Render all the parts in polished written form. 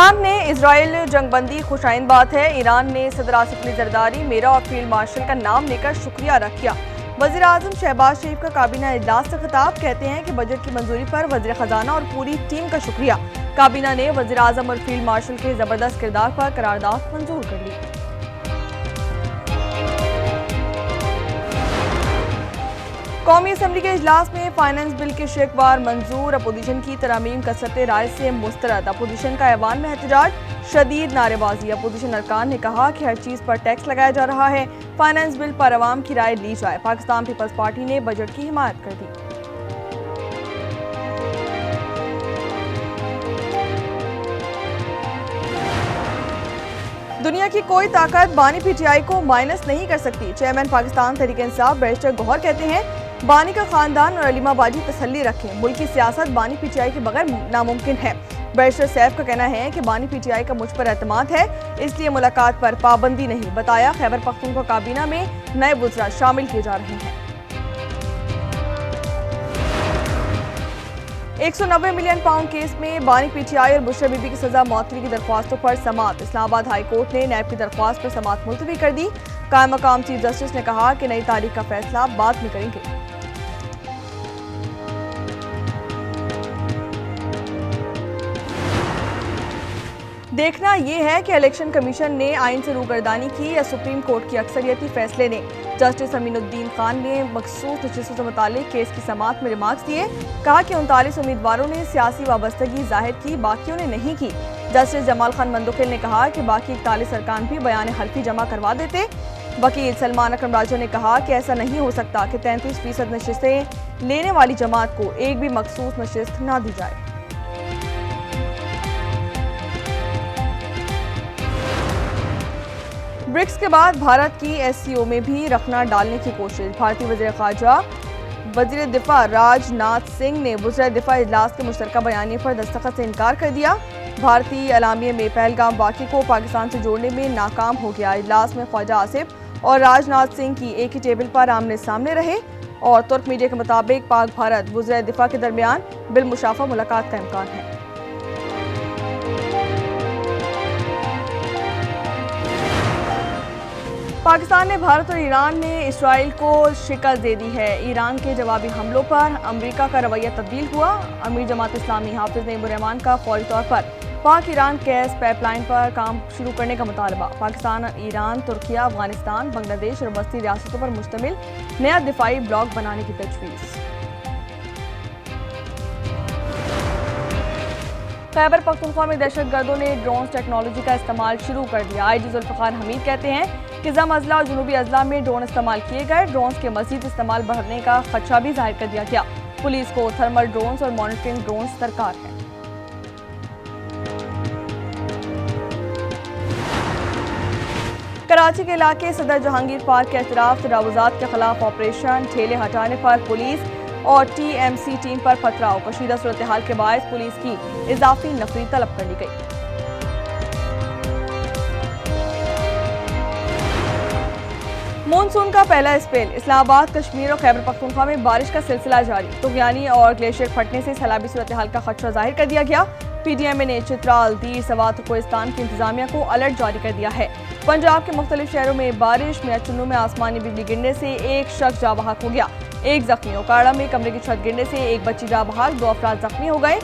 Iran ने Israel जंगबंदी खुशाइंद बात है। ईरान ने सदर आसिफ अली जरदारी, मेरा और फील्ड मार्शल का नाम लेकर शुक्रिया अदा किया। वज़ीर आज़म शहबाज शरीफ का काबीना इजलास से खिताब, कहते हैं कि बजट की मंजूरी पर वज़ीर खजाना और पूरी टीम का शुक्रिया। काबीना ने वज़ीर आज़म और फील्ड मार्शल के जबरदस्त किरदार पर करारदाद मंजूर कर ली। कौमी असम्बली के इजलास में फाइनेंस बिल के शेकवार मंजूर, अपोजिशन की तरमीम कसरत राय से मुस्तरद। अपोजिशन का ऐवान में एहतजाज, शदीद नारेबाजी। अपोजिशन अरकान ने कहा कि हर चीज़ पर टैक्स लगाया जा रहा है, फाइनेंस बिल पर अवाम की राय ली जाए। पाकिस्तान पीपल्स पार्टी ने बजट की हिमायत कर दी। दुनिया की कोई ताकत बानी पीटीआई को माइनस नहीं कर सकती। चेयरमैन पाकिस्तान तहरीक इंसाफ बैरिस्टर गौहर कहते हैं, बानी का खानदान और अलीमा बाजी तसल्ली रखें, मुल्क की सियासत बानी पीटीआई के बगैर नामुमकिन है। बैरिस्टर सैफ का कहना है कि बानी पीटीआई का मुझ पर एतमाद है, इसलिए मुलाकात पर पाबंदी नहीं। बताया खैबर पख्तूनख्वा काबीना में नए वुज़रा शामिल किए जा रहे हैं। 190 मिलियन पाउंड केस में बानी पीटीआई और बुशरा बीबी की सजा मौतरी की दरख्वास्तों पर समाअत। इस्लामाबाद हाई कोर्ट ने नैब की दरख्वास्त पर समाअत मुलतवी कर दी। कायम मकाम चीफ जस्टिस ने कहा कि नई तारीख का फैसला बाद में करेंगे। देखना यह है कि इलेक्शन कमीशन ने आइन से रूगर्दानी की या सुप्रीम कोर्ट की अक्सरियती फैसले ने। जस्टिस अमीनुद्दीन खान ने मखसूस नशिस्तों से मुताल्लिक केस की समाअत में रिमार्क्स दिए। कहा कि 39 उम्मीदवारों ने सियासी वाबस्तगी जाहिर की, बाकियों ने नहीं की। जस्टिस जमाल खान मंदोखिल ने कहा कि बाकी 41 अरकान भी बयान हल्फी जमा करवा देते। वकील सलमान अकरम राजू ने कहा कि ऐसा नहीं हो सकता कि 33% नशिस्तें लेने वाली जमात को एक भी मखसूस नशिस्त ना दी जाए। ब्रिक्स के बाद भारत की एससीओ में भी रखना डालने की कोशिश। भारतीय वज़ीर ख़ारजा वज़ीर दिफा राजनाथ सिंह ने वज़ीर दिफा इजलास के मुश्तरका बयानी पर दस्तखत से इनकार कर दिया। भारतीय अलामिया में पहलगाम वाक़े को पाकिस्तान से जोड़ने में नाकाम हो गया। इजलास में ख्वाजा आसिफ और राजनाथ सिंह की एक ही टेबल पर आमने सामने रहे और तुर्क मीडिया के मुताबिक पाक भारत वज़ीर दिफा के दरमियान बिलमुशाफा मुलाकात का इम्कान है। पाकिस्तान ने भारत और ईरान ने इसराइल को शिकस्त दे दी है। ईरान के जवाबी हमलों पर अमेरिका का रवैया तब्दील हुआ। अमीर जमात इस्लामी हाफिज नईमुर्रहमान का फौरी तौर पर पाक ईरान गैस पाइपलाइन पर काम शुरू करने का मुतालबा। पाकिस्तान, ईरान, तुर्किया, अफगानिस्तान, बांग्लादेश और वस्ती रियासतों पर मुश्तमिल नया दिफाई ब्लॉक बनाने की तजवीज़। खैबर पख्तूनख्वा में दहशतगर्दों ने ड्रोन्स टेक्नोलॉजी का इस्तेमाल शुरू कर दिया। आईजी जुल्फ़िकार हमीद कहते हैं कि ज़म अज़ला और जुनूबी अज़ला में ड्रोन इस्तेमाल किए गए। ड्रोन्स के मज़ीद इस्तेमाल बढ़ने का खदशा भी जाहिर कर दिया गया। पुलिस को थर्मल ड्रोन्स और मॉनिटरिंग ड्रोन्स दरकार है। कराची के इलाके सदर जहांगीर पार्क के अतराफ तजावुज़ात के खिलाफ ऑपरेशन। ठेले हटाने पर पुलिस और टीएमसी टीम पर पथराव। कशीदा सूरत हाल के बायस पुलिस की इजाफी नफरी तलब कर ली गई। मानसून का पहला स्पेल। इस्लामाबाद, कश्मीर और खैबर पख्तूनख्वा में बारिश का सिलसिला जारी। तुगयानी और ग्लेशियर फटने से सैलाबी सूरत हाल का खदशा जाहिर कर दिया गया। पीडीएम ने चित्राल, दीर, सवात और कोहिस्तान की इंतजामिया को अलर्ट जारी कर दिया है। पंजाब के मुख्तलिफ शहरों में बारिश। मियां चुन्नू में आसमानी बिजली गिरने से एक शख्स जाँ बहक हो गया, एक जख्मी। ओकाड़ा में कमरे की छत गिरने से एक बच्ची जाँ बहक, 2 अफराद जख्मी हो गए।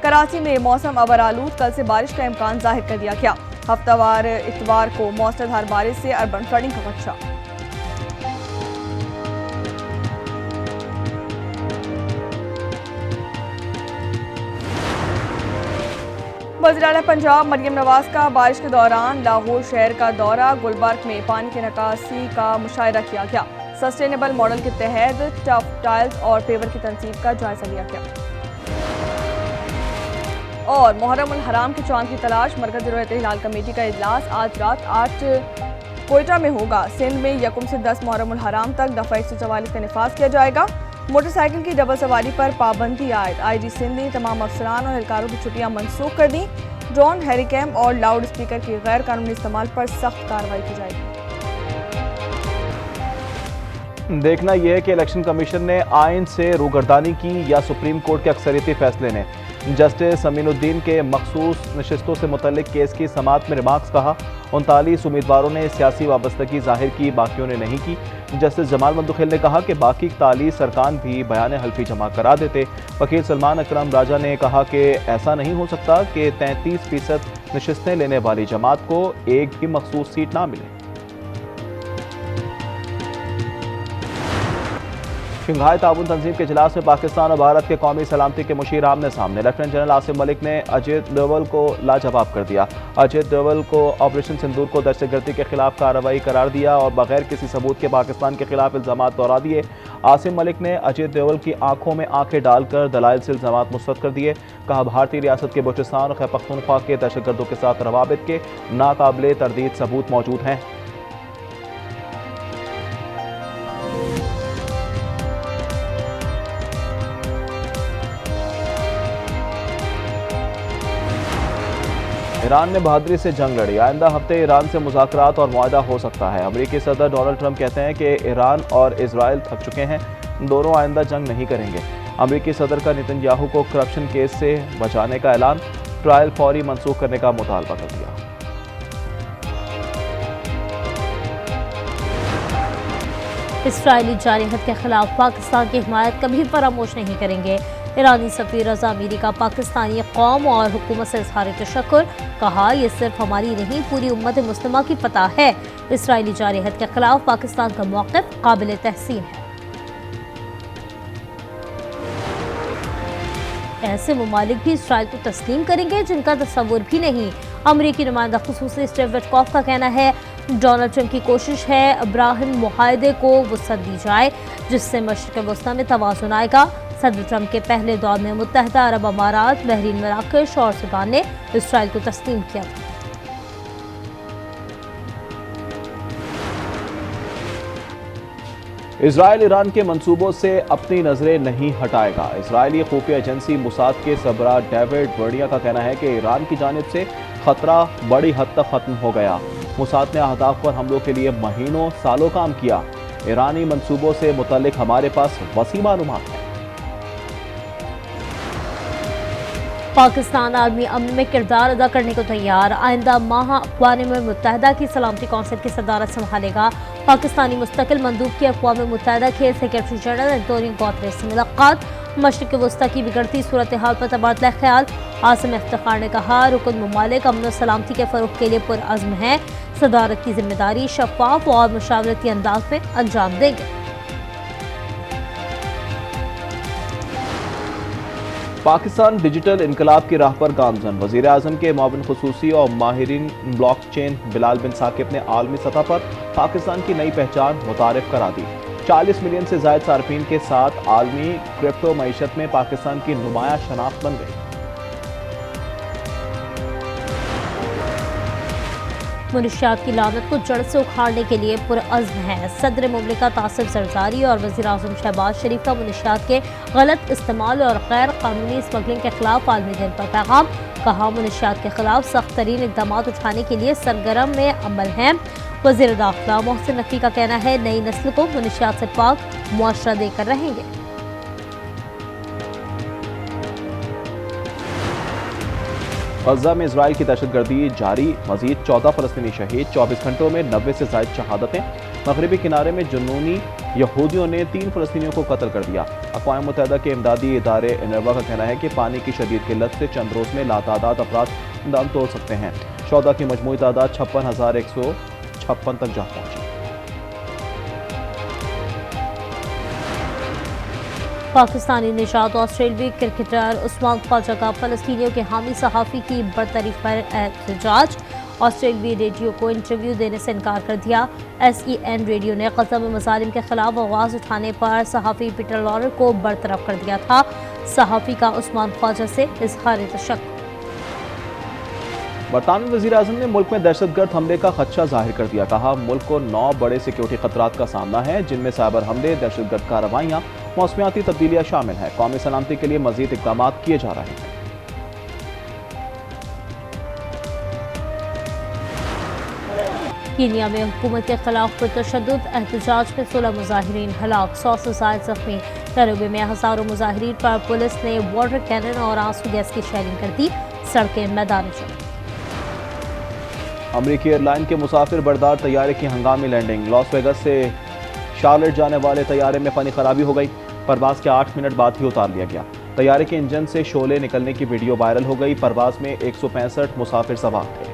कराची में मौसम अबर आलूद, कल से बारिश का इम्कान जाहिर कर दिया गया। हफ्तावार इतवार को मौसलाधार बारिश से अर्बन फ्लडिंग का खदशा। वज़ीर आला पंजाब मरियम नवाज का बारिश के दौरान लाहौर शहर का दौरा। गुलबर्ग में पानी की निकासी का मुशाहिदा किया गया। सस्टेनेबल मॉडल के तहत टफ टाइल्स और पेवर की तनसीब का जायजा लिया गया। और मुहर्रम उल हराम के चांद की तलाश। मरकज़ रहते हिलाल कमेटी का इजलास आज रात 8 कोयटा में होगा। सिंध में यकम से 10 मुहर्रम उल हराम तक दफ़ा 144 का निफाज किया जाएगा। मोटरसाइकिल की डबल सवारी पर पाबंदी आयद। आईजी सिंध ने तमाम अफसरान और एहलकारों की छुट्टियां मनसूख कर दी। ड्रोन, हैरिकैम और लाउड स्पीकर के गैर कानूनी इस्तेमाल पर सख्त कार्रवाई की जाएगी। देखना यह है कि इलेक्शन कमीशन ने आइन से रूगर्दानी की या सुप्रीम कोर्ट के अक्सरियती फैसले ने। जस्टिस अमीनुद्दीन के मखसूस नशिस्तों से मुतल्लिक केस की समाअत में रिमार्क्स कहा। 39 उम्मीदवारों ने सियासी वाबस्तगी जाहिर की, बाकियों ने नहीं की। जस्टिस जमाल मंदुखिल ने कहा कि बाकी 41 अरकान भी बयान हल्फी जमा करा देते। वकील सलमान अकरम राजा ने कहा कि ऐसा नहीं हो सकता कि 33% नशिस्तें लेने वाली जमात को एक भी मखसूस सीट ना मिले। शंघाई ताउन तंजीम के इजलास में पाकिस्तान और भारत के कौमी सलामती के मुशीर आमने सामने। लेफ्टिनेंट जनरल आसिम मलिक ने अजीत डोवल को लाजवाब कर दिया। अजीत डोवल को ऑपरेशन सिंदूर को दहशतगर्दी के खिलाफ कार्रवाई करार दिया और बगैर किसी सबूत के पाकिस्तान के खिलाफ इल्जामात दोहरा दिए। आसिम मलिक ने अजीत डोवल की आंखों में आंखें डालकर दलाइल से इल्जामात मुस्तरद कर दिए। कहा भारतीय रियासत के बलूचिस्तान और खैबर पख्तूनख्वा के दहशतगर्दों के साथ रवाबित के नाकाबिले तरदीद सबूत मौजूद हैं। ईरान ने बहादुरी से जंग लड़ी। आइंदा हफ्ते ईरान से मुज़ाकरात और मुआहदा हो सकता है। अमेरिकी सदर डोनाल्ड ट्रंप कहते हैं कि ईरान और इजराइल थक चुके हैं, दोनों आइंदा जंग नहीं करेंगे। अमेरिकी सदर का नेतन्याहू को करप्शन केस से बचाने का ऐलान, ट्रायल फौरी मनसूख करने का मुतालबा कर दिया। इसराइली जारहत के खिलाफ पाकिस्तान की हिमायत कभी फरामोश नहीं करेंगे। ईरानी सफीर रजा अमीरी का पाकिस्तानी कौम और हुकूमत से इज़हार तशक्कुर। कहा यह सिर्फ हमारी नहीं पूरी उम्मत मुस्लिमा की फतह है। इसराइली जारहत के खिलाफ पाकिस्तान का मौक़िफ़ काबिल तहसीन है। ऐसे ममालिक भी इसराइल को तस्लीम करेंगे जिनका तस्वुर भी नहीं। अमरीकी नुमाइंदा खुसूसी स्टीव विटकॉफ का कहना है डोनाल्ड ट्रंप की कोशिश है इब्राहिम मुआहदे को वुसअत दी जाए जिससे मशरिक़ वस्ता में तवाज़ुन आएगा। सदर ट्रंप के पहले दौर में मुत्तहिदा अरब अमारात, बहरीन, मराकश और सूडान ने इसराइल को तस्लीम किया। इसराइल ईरान के मंसूबों से अपनी नजरें नहीं हटाएगा। इसराइली खुफिया एजेंसी मुसाद के सरबराह डेविड वर्निया का कहना है कि ईरान की जानिब से खतरा बड़ी हद तक खत्म हो गया। मुसाद ने अहदाफ पर हमलों के लिए महीनों सालों काम किया। ईरानी मंसूबों से मुतल्लिक हमारे पास वसी मालूमात है। पाकिस्तान आलमी अमन में किरदार अदा करने को तैयार। आइंदा माह अक़वाम मुत्तहिदा की सलामती कौंसिल की सदारत संभालेगा। पाकिस्तानी मुस्तकिल मंदूब की अक़वाम मुत्तहिदा के सेक्रेटरी जनरल एंटोनियो गुतेरेस से मुलाकात। मशरिक़ वस्ता की बिगड़ती सूरत हाल पर तबादला ख्याल। आसिम इफ्तिखार ने कहा रुकन ममालिक अमन और सलामती के फ़रोग़ के लिए पुरअज़्म हैं। सदारत की जिम्मेदारी शफ़ाफ़ और मुशावरती अंदाज में अंजाम देंगे। पाकिस्तान डिजिटल इनकलाब की राह पर गामजन। वज़ीर आज़म के मुआविन खुसूसी और माहिरीन ब्लॉकचेन बिलाल बिन साकिब ने आलमी सतह पर पाकिस्तान की नई पहचान मुतारिफ करा दी। 40 मिलियन से ज़ायद सार्फिन के साथ आलमी क्रिप्टो मईशत में पाकिस्तान की नुमाया शनाख्त बन गई। मुनशियात की लानत को जड़ से उखाड़ने के लिए पुरअज़्म है। सदर मुमलिकत आसिफ ज़रदारी और वज़ीर आज़म शहबाज शरीफ का मुनशियात के गलत इस्तेमाल और गैर कानूनी स्मगलिंग के खिलाफ आलमी दिन पर पैगाम। कहा मुनशियात के खिलाफ सख्त तरीन इक़दाम उठाने के लिए सरगर्म में अमल हैं। वज़ीर दाखिला मोहसिन नकवी का कहना है नई नस्ल को मुनशियात से पाक मुआशरा देकर रहेंगे। गज़ा में इजराइल की दहशतगर्दी जारी। मजीद 14 फ़लस्तीनी शहीद। 24 घंटों में 90 से ज़ायद शहादतें। मगरबी किनारे में जुनूनी यहूदियों ने 3 फ़लस्तीनियों को कत्ल कर दिया। अक़वाम मुत्तहिदा के इमदादी इदारे इनरवा का कहना है कि पानी की शदीद किल्लत से चंद रोज़ में लातादाद अफराद दम तोड़ सकते हैं। शौदा की मजमूई तादाद 56,156 तक जा पहुंची। पाकिस्तानी निशात ऑस्ट्रेलियाई क्रिकेटर उस्मान ख्वाजा का फ़लस्तीनियों के हामी सहाफ़ी की बरतरी पर एहतजाज। ऑस्ट्रेलियाई रेडियो को इंटरव्यू देने से इनकार कर दिया। SEN रेडियो ने गज़ा में मज़ालिम के खिलाफ आवाज़ उठाने पर सहाफ़ी पीटर लॉरर को बरतरफ कर दिया था। सहाफ़ी का उस्मान ख्वाजा से इज़हार तशक्कुर। बरतानवी वज़ीर आज़म ने मुल्क में दहशतगर्द हमले का खदशा जाहिर कर दिया। कहा मुल्क को 9 बड़े सिक्योरिटी खतरात का सामना है जिनमें साइबर हमले, दहशतगर्द कार्रवाइयाँ, मौसमियाती तब्दीलियाँ शामिल हैं। कौमी सलामती के लिए मज़ीद इक़दाम किए जा रहे हैं। कीनिया में हुकूमत के खिलाफ पुरतशद्दुद एहतजाज में 16 मुजाहिरीन हलाक, 100 से ज़ायद ज़ख्मी। नैरोबी में हजारों मुजाहिरीन पर पुलिस ने वाटर कैनन और आंसू गैस की शेयरिंग कर दी, सड़कें मैदान चली। अमरीकी एयरलाइन के मुसाफिर बरदार तैयारे की हंगामी लैंडिंग। लॉस वेगस से शार्लेट जाने वाले तैयारे में फनी खराबी हो गई। परवाज के 8 मिनट बाद ही उतार लिया गया। तैयारे के इंजन से शोले निकलने की वीडियो वायरल हो गई। परवाज में 165 मुसाफिर सवार थे।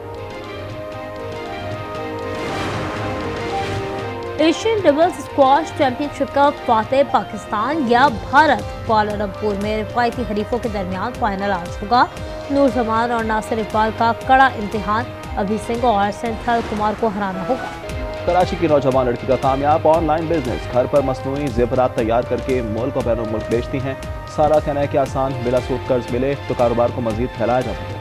एशियन डबल्स स्क्वाश चैंपियनशिप का फातेह पाकिस्तान या भारत। कुआलालंपुर में रिवायती हरीफों के दरमियान फाइनल आज होगा। नूर जमान और नासिर इकबाल का कड़ा इम्तिहान। अभी सिंह और सेंथल कुमार को हराना होगा। कराची की नौजवान लड़की का कामयाब ऑनलाइन बिजनेस। घर पर मसनूई ज़ेवरात तैयार करके मुल्क और बैनुल मुल्क बेचती हैं। सारा कहना है कि आसान बिला सूद कर्ज मिले तो कारोबार को मजीद फैलाया जा सकता है।